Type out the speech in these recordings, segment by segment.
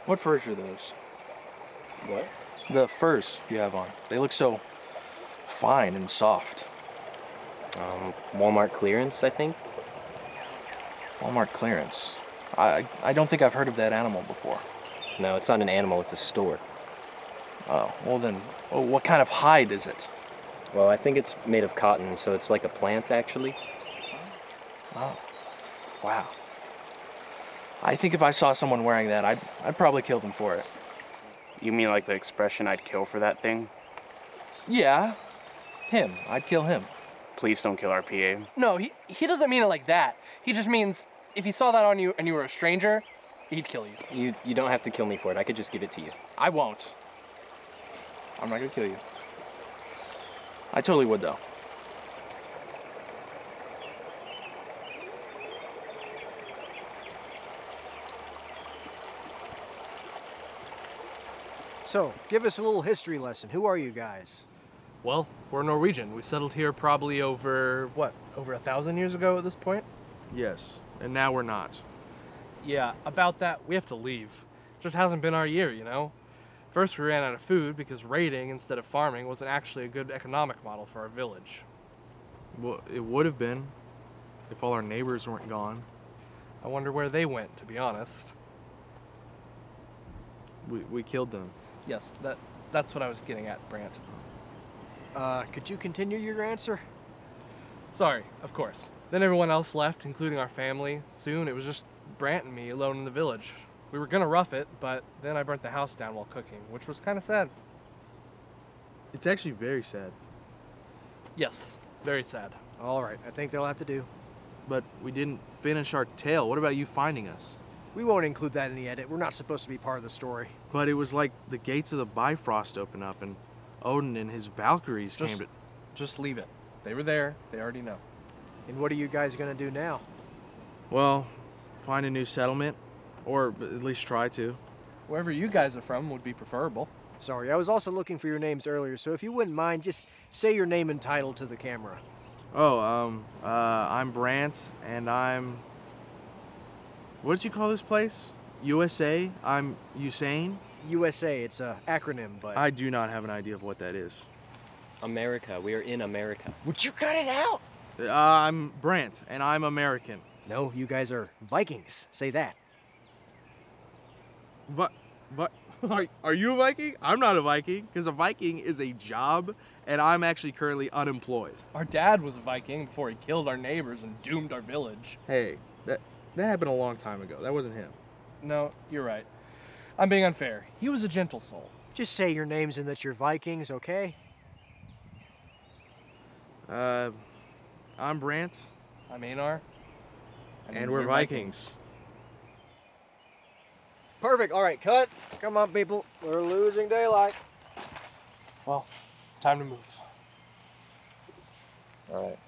What furs are those? What? The furs you have on. They look so fine and soft. Walmart clearance, I think. Walmart clearance. I don't think I've heard of that animal before. No, it's not an animal, it's a store. Oh, well then, what kind of hide is it? Well, I think it's made of cotton, so it's like a plant, actually. Oh, wow. I think if I saw someone wearing that, I'd probably kill them for it. You mean like the expression "I'd kill for that thing"? Yeah, him. I'd kill him. Please don't kill our PA. No, he doesn't mean it like that. He just means if he saw that on you and you were a stranger, he'd kill you. You don't have to kill me for it. I could just give it to you. I won't. I'm not gonna kill you. I totally would, though. So, give us a little history lesson. Who are you guys? Well, we're Norwegian. We settled here probably over 1,000 years ago at this point? Yes, and now we're not. Yeah, about that, we have to leave. Just hasn't been our year, you know? First we ran out of food because raiding instead of farming wasn't actually a good economic model for our village. Well, it would have been if all our neighbors weren't gone. I wonder where they went, to be honest. We killed them. Yes, that's what I was getting at, Brant. Could you continue your answer? Sorry, of course. Then everyone else left, including our family. Soon it was just Brant and me alone in the village. We were gonna rough it, but then I burnt the house down while cooking, which was kind of sad. It's actually very sad. Yes, very sad. All right, I think they'll have to do. But we didn't finish our tale. What about you finding us? We won't include that in the edit. We're not supposed to be part of the story. But it was like the gates of the Bifrost open up and Odin and his Valkyries came to... Just leave it. They were there. They already know. And what are you guys gonna do now? Well, find a new settlement. Or at least try to. Wherever you guys are from would be preferable. Sorry, I was also looking for your names earlier, so if you wouldn't mind, just say your name and title to the camera. Oh, I'm Brant, and I'm... What did you call this place? USA? I'm Usain? USA, it's an acronym, but... I do not have an idea of what that is. America. We are in America. Would you cut it out? I'm Brant, and I'm American. No, you guys are Vikings. Say that. But are you a Viking? I'm not a Viking, because a Viking is a job, and I'm actually currently unemployed. Our dad was a Viking before he killed our neighbors and doomed our village. Hey, that happened a long time ago. That wasn't him. No, you're right. I'm being unfair. He was a gentle soul. Just say your names and that you're Vikings, okay? I'm Brant. I'm Einar. And we're Vikings. Perfect. All right, cut. Come on, people. We're losing daylight. Well, time to move. All right.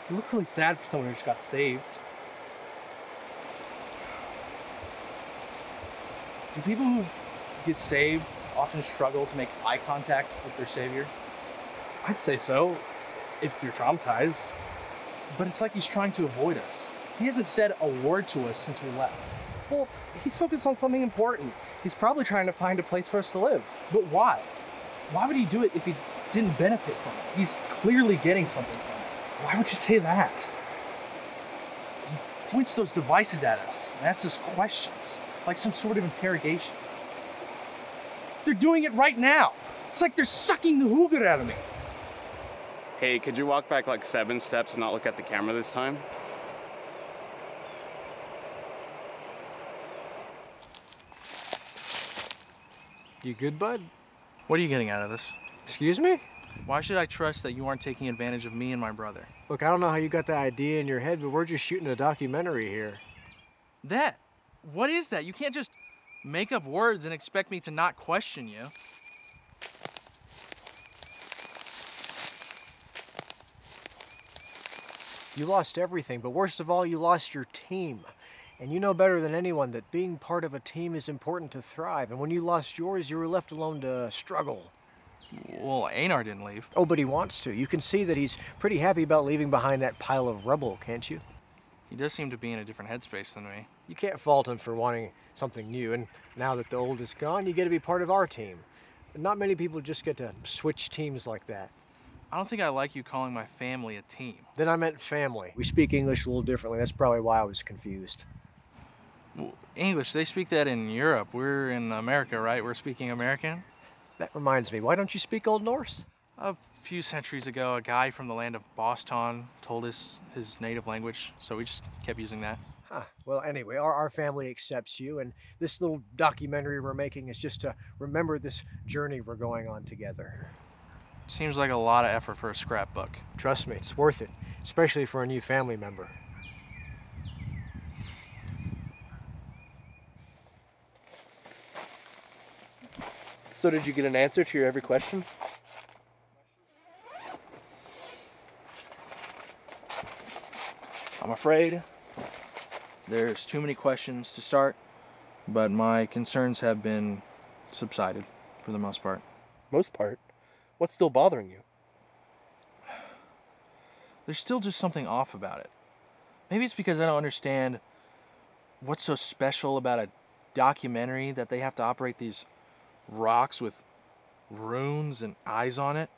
You look really sad for someone who just got saved. Do people who get saved often struggle to make eye contact with their savior? I'd say so, if you're traumatized. But it's like he's trying to avoid us. He hasn't said a word to us since we left. Well, he's focused on something important. He's probably trying to find a place for us to live. But why? Why would he do it if he didn't benefit from it? He's clearly getting something from it. Why would you say that? He points those devices at us and asks us questions, like some sort of interrogation. They're doing it right now. It's like they're sucking the hooger out of me. Hey, could you walk back like 7 steps and not look at the camera this time? You good, bud? What are you getting out of this? Excuse me? Why should I trust that you aren't taking advantage of me and my brother? Look, I don't know how you got that idea in your head, but we're just shooting a documentary here. That? What is that? You can't just make up words and expect me to not question you. You lost everything, but worst of all, you lost your team. And you know better than anyone that being part of a team is important to thrive. And when you lost yours, you were left alone to struggle. Well, Einar didn't leave. Oh, but he wants to. You can see that he's pretty happy about leaving behind that pile of rubble, can't you? He does seem to be in a different headspace than me. You can't fault him for wanting something new. And now that the old is gone, you get to be part of our team. And not many people just get to switch teams like that. I don't think I like you calling my family a team. Then I meant family. We speak English a little differently. That's probably why I was confused. Well, English, they speak that in Europe. We're in America, right? We're speaking American? That reminds me, why don't you speak Old Norse? A few centuries ago, a guy from the land of Boston told us his native language, so we just kept using that. Huh. Well, anyway, our family accepts you, and this little documentary we're making is just to remember this journey we're going on together. Seems like a lot of effort for a scrapbook. Trust me, it's worth it, especially for a new family member. So did you get an answer to your every question? I'm afraid there's too many questions to start, but my concerns have been subsided for the most part. Most part. What's still bothering you? There's still just something off about it. Maybe it's because I don't understand what's so special about a documentary that they have to operate these rocks with runes and eyes on it.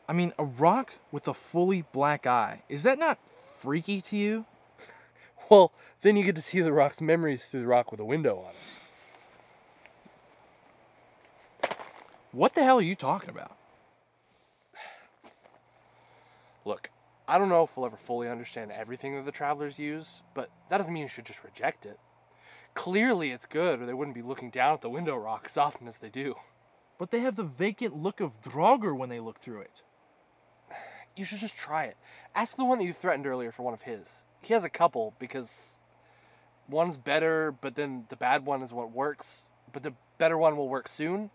I mean, a rock with a fully black eye. Is that not freaky to you? Well, then you get to see the rock's memories through the rock with a window on it. What the hell are you talking about? Look, I don't know if we'll ever fully understand everything that the travelers use, but that doesn't mean you should just reject it. Clearly it's good, or they wouldn't be looking down at the window rock as often as they do. But they have the vacant look of Draugr when they look through it. You should just try it. Ask the one that you threatened earlier for one of his. He has a couple, because one's better, but then the bad one is what works, but the better one will work soon.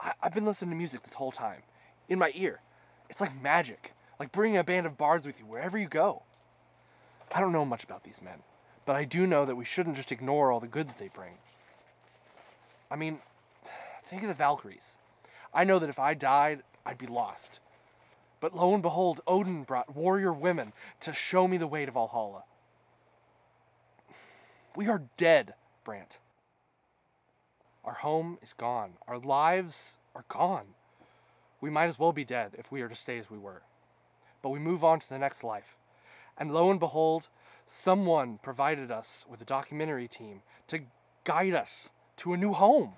I've been listening to music this whole time, in my ear. It's like magic, like bringing a band of bards with you wherever you go. I don't know much about these men, but I do know that we shouldn't just ignore all the good that they bring. I mean, think of the Valkyries. I know that if I died, I'd be lost. But lo and behold, Odin brought warrior women to show me the way to Valhalla. We are dead, Brant. Our home is gone. Our lives are gone. We might as well be dead if we are to stay as we were. But we move on to the next life. And lo and behold, someone provided us with a documentary team to guide us to a new home.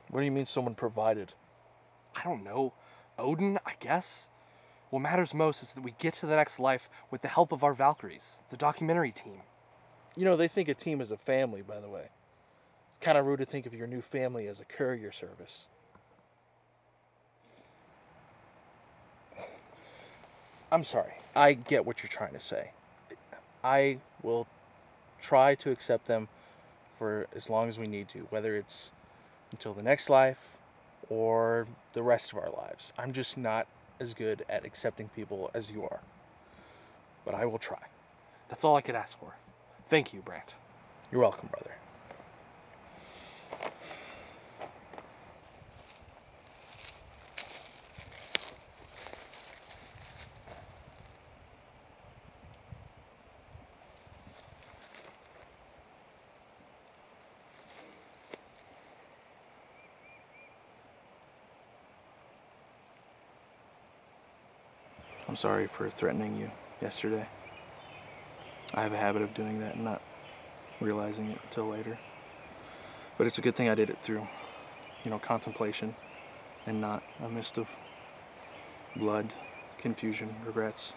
What do you mean someone provided? I don't know. Odin, I guess? What matters most is that we get to the next life with the help of our Valkyries, the documentary team. You know, they think a team is a family, by the way. Kind of rude to think of your new family as a courier service. I'm sorry. I get what you're trying to say. I will try to accept them for as long as we need to, whether it's until the next life or the rest of our lives. I'm just not as good at accepting people as you are. But I will try. That's all I could ask for. Thank you, Brant. You're welcome, brother. I'm sorry for threatening you yesterday. I have a habit of doing that and not realizing it until later. But it's a good thing I did it through, contemplation and not a mist of blood, confusion, regrets.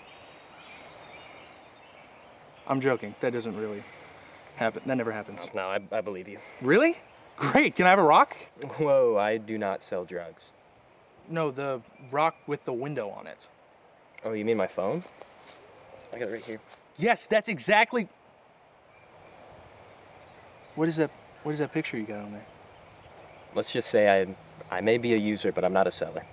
I'm joking. That doesn't really happen. That never happens. No, I believe you. Really? Great. Can I have a rock? Whoa, I do not sell drugs. No, the rock with the window on it. Oh, you mean my phone? I got it right here. Yes, that's exactly... What is that picture you got on there? Let's just say I may be a user, but I'm not a seller.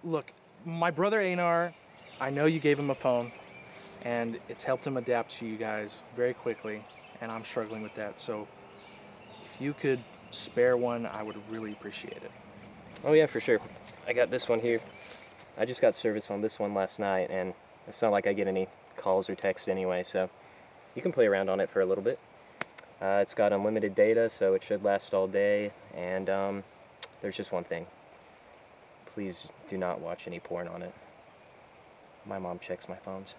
Look, my brother Einar, I know you gave him a phone, and it's helped him adapt to you guys very quickly, and I'm struggling with that. So if you could spare one, I would really appreciate it. Oh yeah, for sure. I got this one here. I just got service on this one last night, and it's not like I get any calls or texts anyway, so you can play around on it for a little bit. It's got unlimited data, so it should last all day, and there's just one thing. Please do not watch any porn on it. My mom checks my phones.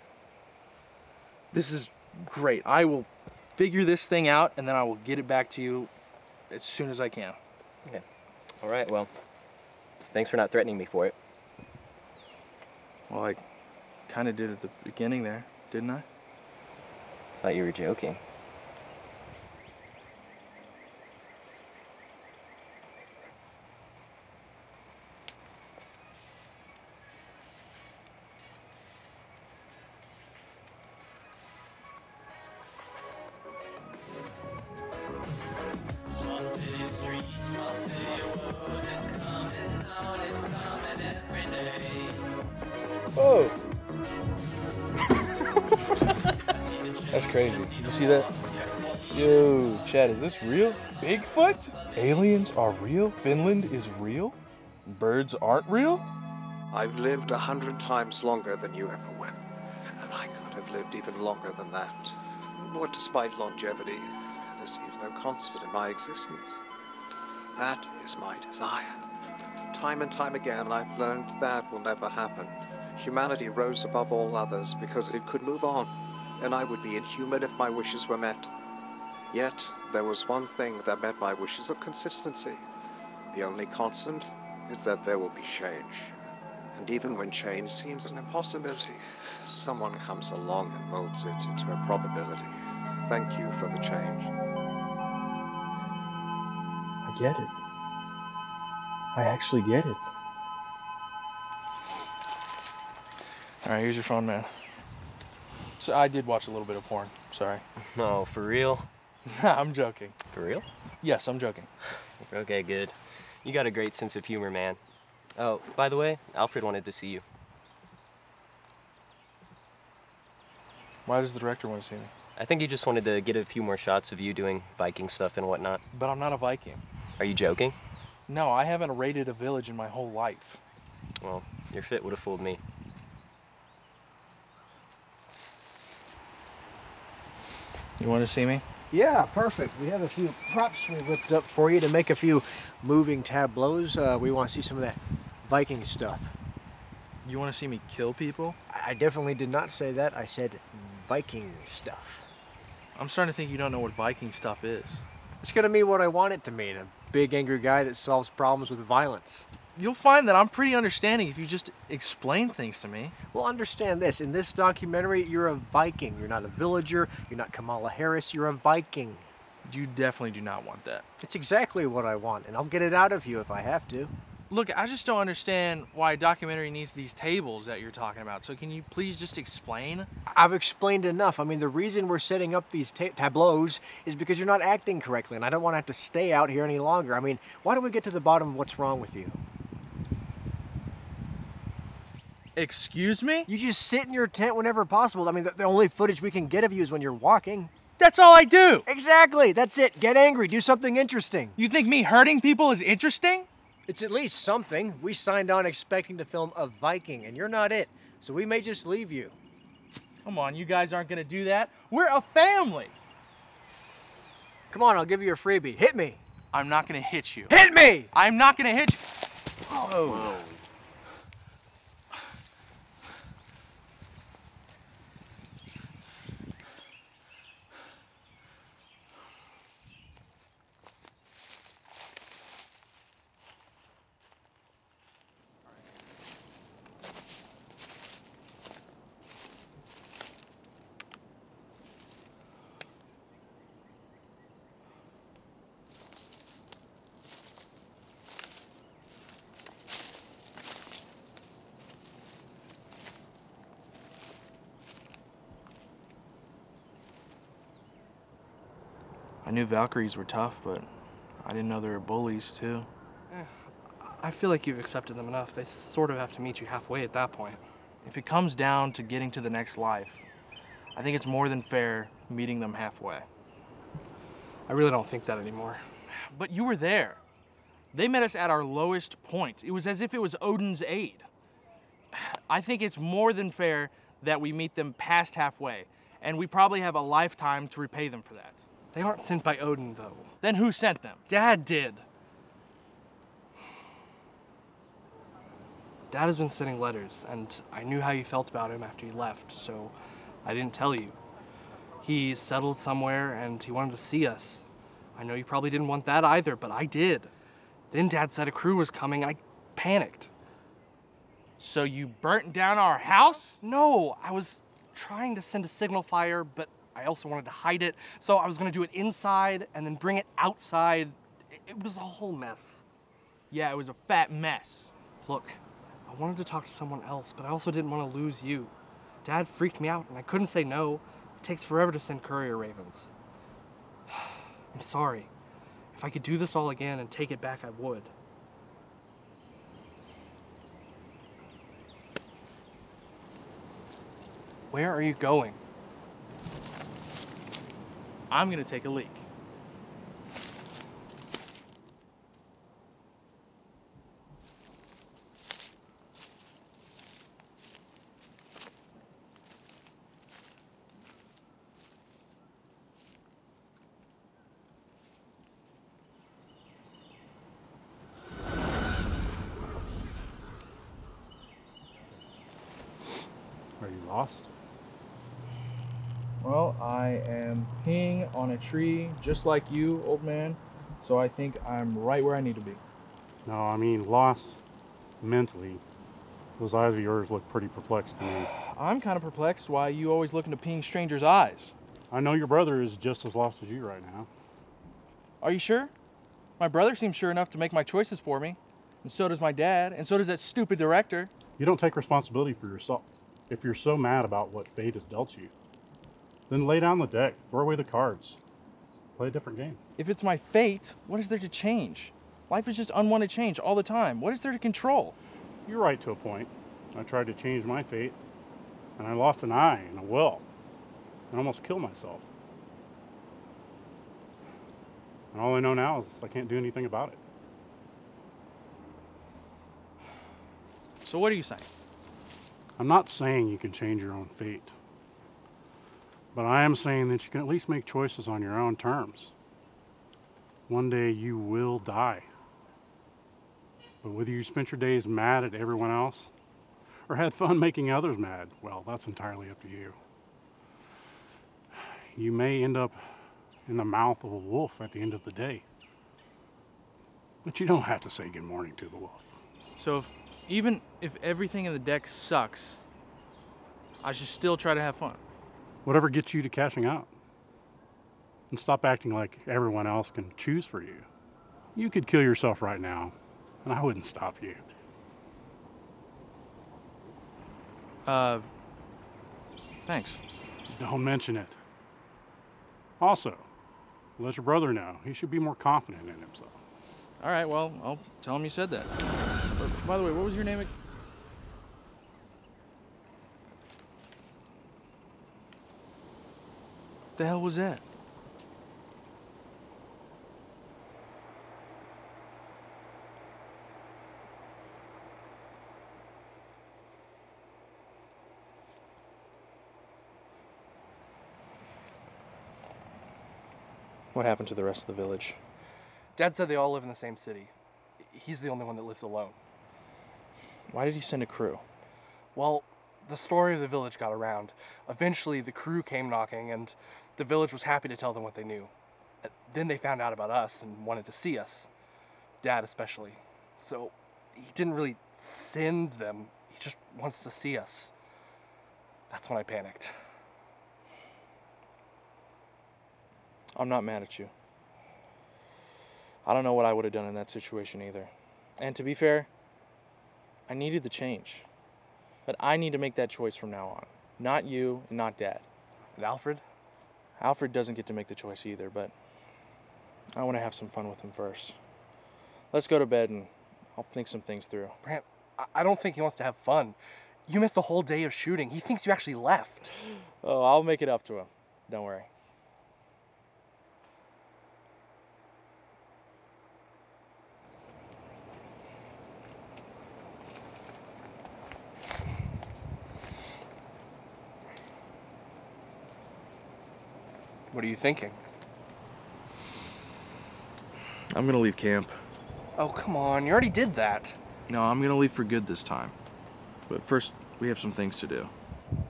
This is great. I will figure this thing out, and then I will get it back to you as soon as I can. Okay. All right, well, thanks for not threatening me for it. Well, I kind of did at the beginning there, didn't I? Thought you were joking. Oh! That's crazy. You see that? Yo, Chad, is this real? Bigfoot? Aliens are real? Finland is real? Birds aren't real? I've lived 100 times longer than you ever will, and I could have lived even longer than that. But despite longevity, there seems no constant in my existence. That is my desire. Time and time again, I've learned that will never happen. Humanity rose above all others because it could move on, and I would be inhuman if my wishes were met. Yet, there was one thing that met my wishes of consistency. The only constant is that there will be change. And even when change seems an impossibility, someone comes along and molds it into a probability. Thank you for the change. I get it. I actually get it. All right, here's your phone, man. So I did watch a little bit of porn. Sorry. No, for real? I'm joking. For real? Yes, I'm joking. Okay, good. You got a great sense of humor, man. Oh, by the way, Alfred wanted to see you. Why does the director want to see me? I think he just wanted to get a few more shots of you doing Viking stuff and whatnot. But I'm not a Viking. Are you joking? No, I haven't raided a village in my whole life. Well, your fit would have fooled me. You want to see me? Yeah, perfect. We have a few props we whipped up for you to make a few moving tableaus. We want to see some of that Viking stuff. You want to see me kill people? I definitely did not say that. I said Viking stuff. I'm starting to think you don't know what Viking stuff is. It's going to mean what I want it to mean. A big angry guy that solves problems with violence. You'll find that I'm pretty understanding if you just explain things to me. Well, understand this. In this documentary, you're a Viking. You're not a villager. You're not Kamala Harris. You're a Viking. You definitely do not want that. It's exactly what I want, and I'll get it out of you if I have to. Look, I just don't understand why a documentary needs these tables that you're talking about. So can you please just explain? I've explained enough. I mean, the reason we're setting up these tableaus is because you're not acting correctly, and I don't want to have to stay out here any longer. I mean, why don't we get to the bottom of what's wrong with you? Excuse me? You just sit in your tent whenever possible. I mean, the only footage we can get of you is when you're walking. That's all I do! Exactly, that's it. Get angry, do something interesting. You think me hurting people is interesting? It's at least something. We signed on expecting to film a Viking, and you're not it. So we may just leave you. Come on, you guys aren't gonna do that. We're a family! Come on, I'll give you a freebie. Hit me! I'm not gonna hit you. Hit me! I'm not gonna hit you! Whoa. I knew Valkyries were tough, but I didn't know they were bullies, too. I feel like you've accepted them enough. They sort of have to meet you halfway at that point. if it comes down to getting to the next life, I think it's more than fair meeting them halfway. I really don't think that anymore. But you were there. They met us at our lowest point. It was as if it was Odin's aid. I think it's more than fair that we meet them past halfway, and we probably have a lifetime to repay them for that. They aren't sent by Odin, though. Then who sent them? Dad did. Dad has been sending letters, and I knew how you felt about him after he left, so I didn't tell you. He settled somewhere, and he wanted to see us. I know you probably didn't want that either, but I did. Then Dad said a crew was coming. I panicked. So you burnt down our house? No, I was trying to send a signal fire, but I also wanted to hide it. So I was gonna do it inside and then bring it outside. It was a whole mess. Yeah, it was a fat mess. Look, I wanted to talk to someone else, but I also didn't want to lose you. Dad freaked me out and I couldn't say no. It takes forever to send courier ravens. I'm sorry. If I could do this all again and take it back, I would. Where are you going? I'm gonna take a leak. Are you lost? Well, I am peeing on a tree just like you, old man, so I think I'm right where I need to be. No, I mean lost mentally. Those eyes of yours look pretty perplexed to me. I'm kind of perplexed why you always look into peeing strangers' eyes. I know your brother is just as lost as you right now. Are you sure? My brother seems sure enough to make my choices for me, and so does my dad, and so does that stupid director. You don't take responsibility for yourself. If you're so mad about what fate has dealt you, then lay down the deck, throw away the cards, play a different game. If it's my fate, what is there to change? Life is just unwanted change all the time. What is there to control? You're right to a point. I tried to change my fate, and I lost an eye and a will, and almost killed myself. And all I know now is I can't do anything about it. So what are you saying? I'm not saying you can change your own fate, but I am saying that you can at least make choices on your own terms. One day you will die. But whether you spent your days mad at everyone else or had fun making others mad, well, that's entirely up to you. You may end up in the mouth of a wolf at the end of the day, but you don't have to say good morning to the wolf. So even if everything in the deck sucks, I should still try to have fun. Whatever gets you to cashing out. And stop acting like everyone else can choose for you. You could kill yourself right now, and I wouldn't stop you. Thanks. Don't mention it. Also, let your brother know. He should be more confident in himself. All right, well, I'll tell him you said that. By the way, what was your name again? What the hell was that? What happened to the rest of the village? Dad said they all live in the same city. He's the only one that lives alone. Why did he send a crew? Well, the story of the village got around. Eventually, the crew came knocking, and the village was happy to tell them what they knew. Then they found out about us and wanted to see us. Dad especially. So he didn't really send them. He just wants to see us. That's when I panicked. I'm not mad at you. I don't know what I would have done in that situation either. And to be fair, I needed the change. But I need to make that choice from now on. Not you and not Dad. And Alfred? Alfred doesn't get to make the choice either, but I want to have some fun with him first. Let's go to bed and I'll think some things through. Brant, I don't think he wants to have fun. You missed a whole day of shooting. He thinks you actually left. Oh, I'll make it up to him. Don't worry. What are you thinking? I'm gonna leave camp. Oh, come on. You already did that. No, I'm gonna leave for good this time. But first, we have some things to do.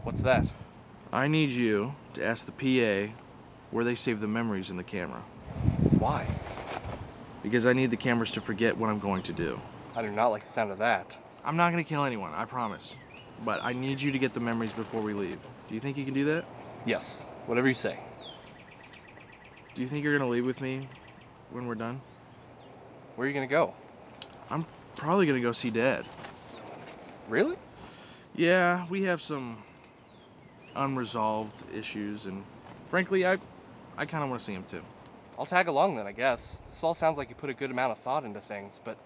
What's that? I need you to ask the PA where they save the memories in the camera. Why? Because I need the cameras to forget what I'm going to do. I do not like the sound of that. I'm not gonna kill anyone, I promise. But I need you to get the memories before we leave. Do you think you can do that? Yes, whatever you say. Do you think you're gonna leave with me when we're done? Where are you gonna go? I'm probably gonna go see Dad. Really? Yeah, we have some unresolved issues, and frankly, I kind of want to see him too. I'll tag along then, I guess. This all sounds like you put a good amount of thought into things, but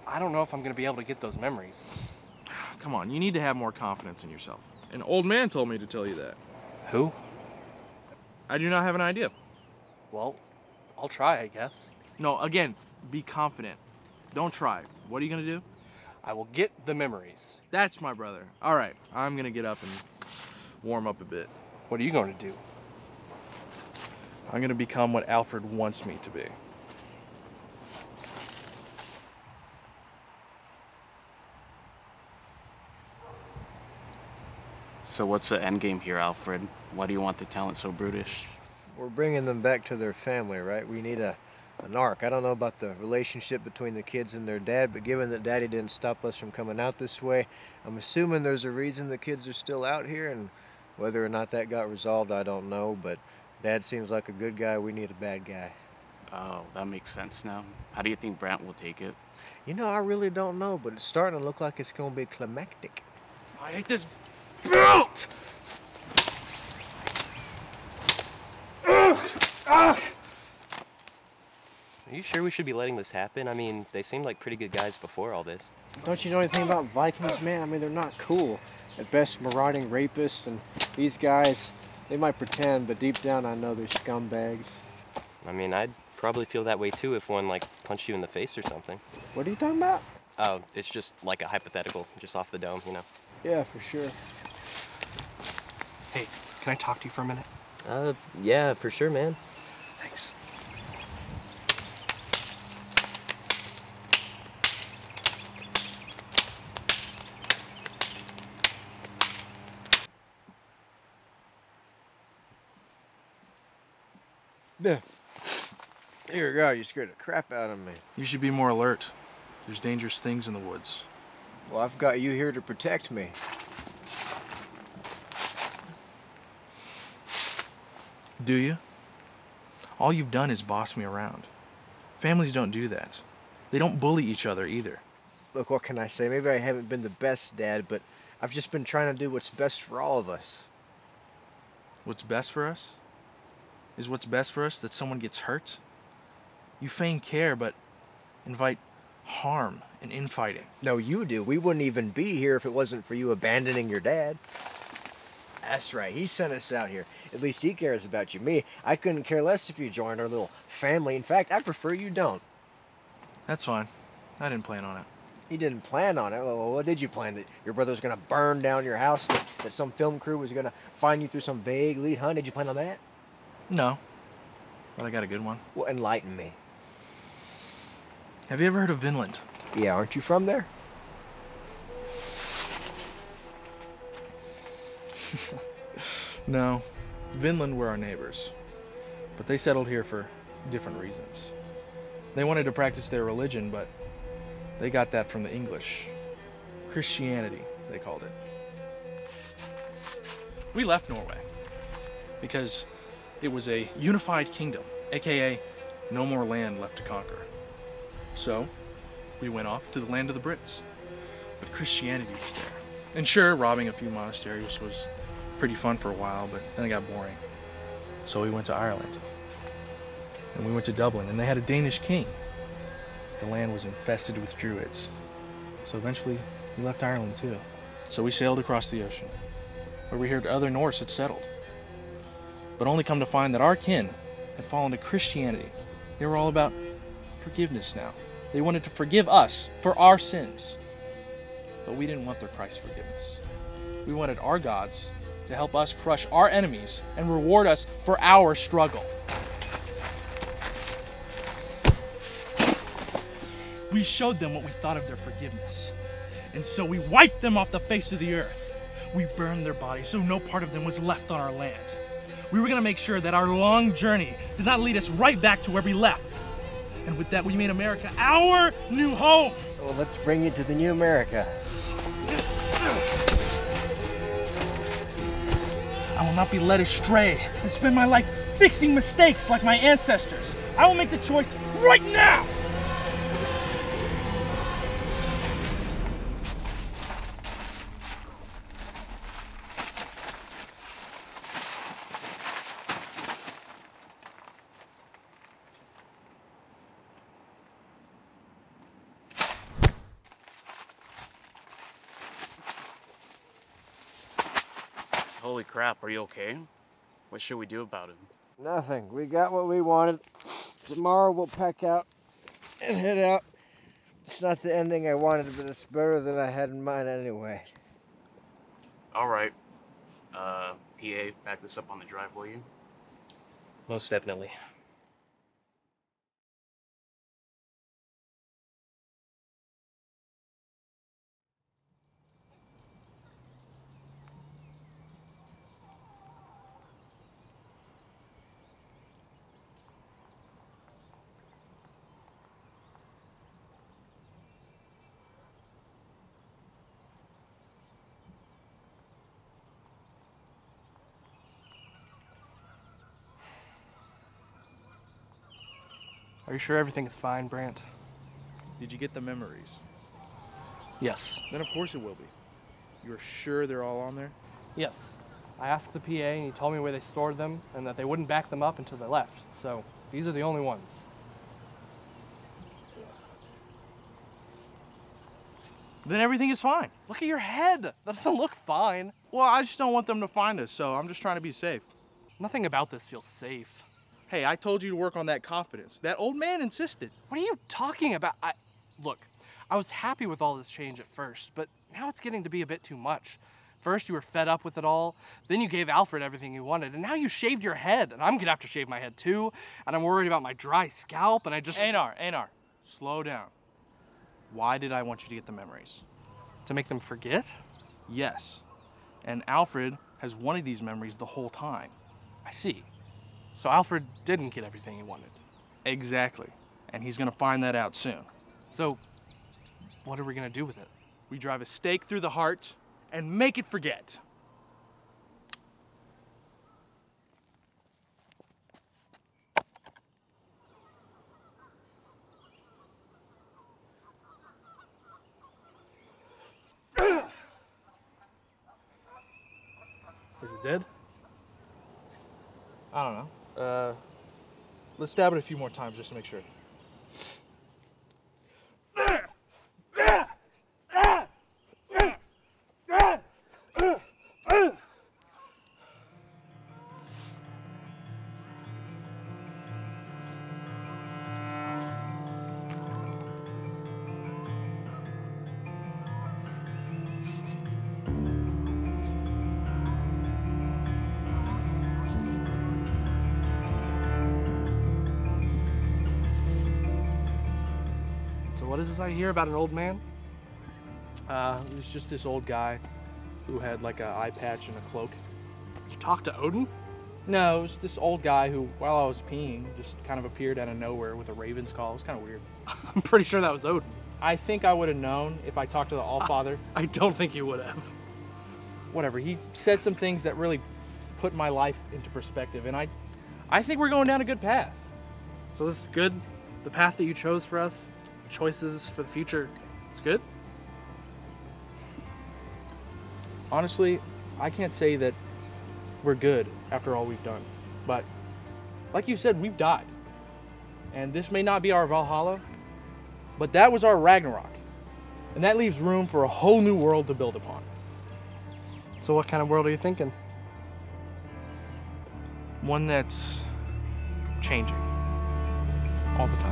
I don't know if I'm gonna be able to get those memories. Come on, you need to have more confidence in yourself. An old man told me to tell you that. Who? I do not have an idea. Well, I'll try, I guess. No, again, be confident. Don't try. What are you gonna do? I will get the memories. That's my brother. All right, I'm gonna get up and warm up a bit. What are you going to do? I'm gonna become what Alfred wants me to be. So what's the end game here, Alfred? Why do you want the talent so brutish? We're bringing them back to their family, right? We need an arc. I don't know about the relationship between the kids and their dad, but given that Daddy didn't stop us from coming out this way, I'm assuming there's a reason the kids are still out here, and whether or not that got resolved, I don't know, but Dad seems like a good guy. We need a bad guy. Oh, that makes sense now. How do you think Brant will take it? You know, I really don't know, but it's starting to look like it's going to be climactic. I hate this belt! Are you sure we should be letting this happen? I mean, they seemed like pretty good guys before all this. Don't you know anything about Vikings, man? I mean, they're not cool. At best, marauding rapists, and these guys, they might pretend, but deep down I know they're scumbags. I mean, I'd probably feel that way too if one, like, punched you in the face or something. What are you talking about? Oh, it's just like a hypothetical, just off the dome, you know? Yeah, for sure. Hey, can I talk to you for a minute? Yeah, for sure, man. Thanks. Yeah. Dear God, you scared the crap out of me. You should be more alert. There's dangerous things in the woods. Well, I've got you here to protect me. Do you? All you've done is boss me around. Families don't do that. They don't bully each other either. Look, what can I say? Maybe I haven't been the best dad, but I've just been trying to do what's best for all of us. What's best for us? Is what's best for us that someone gets hurt? You feign care, but invite harm and infighting. No, you do. We wouldn't even be here if it wasn't for you abandoning your dad. That's right. He sent us out here. At least he cares about you. Me, I couldn't care less if you joined our little family. In fact, I prefer you don't. That's fine. I didn't plan on it. He didn't plan on it. Well, what did you plan? That your brother was going to burn down your house? That some film crew was going to find you through some vague lead hunt? Did you plan on that? No. But I got a good one. Well, enlighten me. Have you ever heard of Vinland? Yeah, aren't you from there? No. Vinland were our neighbors. But they settled here for different reasons. They wanted to practice their religion, but they got that from the English. Christianity, they called it. We left Norway because it was a unified kingdom, aka no more land left to conquer. So, we went off to the land of the Brits. But Christianity was there. And sure, robbing a few monasteries was pretty fun for a while, but then it got boring. So we went to Ireland. And we went to Dublin, and they had a Danish king. The land was infested with druids. So eventually, we left Ireland too. So we sailed across the ocean, where we heard other Norse had settled, but only come to find that our kin had fallen to Christianity. They were all about forgiveness now. They wanted to forgive us for our sins. But we didn't want their Christ's forgiveness. We wanted our gods to help us crush our enemies and reward us for our struggle. We showed them what we thought of their forgiveness. And so we wiped them off the face of the earth. We burned their bodies so no part of them was left on our land. We were going to make sure that our long journey did not lead us right back to where we left. And with that, we made America our new home. Well, let's bring you to the new America. I will not be led astray and spend my life fixing mistakes like my ancestors. I will make the choice right now. Holy crap, are you okay? What should we do about it? Nothing. We got what we wanted. Tomorrow we'll pack out and head out. It's not the ending I wanted, but it's better than I had in mind anyway. All right. PA, back this up on the drive, will you? Most definitely. Are you sure everything is fine, Brant? Did you get the memories? Yes. Then of course it will be. You're sure they're all on there? Yes. I asked the PA and he told me where they stored them and that they wouldn't back them up until they left. So these are the only ones. Then everything is fine. Look at your head. That doesn't look fine. Well, I just don't want them to find us, so I'm just trying to be safe. Nothing about this feels safe. Hey, I told you to work on that confidence. That old man insisted. What are you talking about? Look, I was happy with all this change at first, but now it's getting to be a bit too much. First you were fed up with it all, then you gave Alfred everything he wanted, and now you shaved your head, and I'm gonna have to shave my head too, and I'm worried about my dry scalp, and I just... Einar, slow down. Why did I want you to get the memories? To make them forget? Yes. And Alfred has wanted these memories the whole time. I see. So Alfred didn't get everything he wanted. Exactly. And he's gonna find that out soon. So, what are we gonna do with it? We drive a stake through the heart and make it forget. Is it dead? I don't know. Let's stab it a few more times just to make sure. What is this I hear about an old man? It was just this old guy who had like an eye patch and a cloak. You talked to Odin? No, it was this old guy who, while I was peeing, just kind of appeared out of nowhere with a raven's call. It was kind of weird. I'm pretty sure that was Odin. I think I would have known if I talked to the Allfather. I don't think you would have. Whatever, he said some things that really put my life into perspective, and I think we're going down a good path. So this is good? The path that you chose for us? Choices for the future, it's good? Honestly, I can't say that we're good after all we've done. But like you said, we've died. And this may not be our Valhalla, but that was our Ragnarok. And that leaves room for a whole new world to build upon. So what kind of world are you thinking? One that's changing all the time.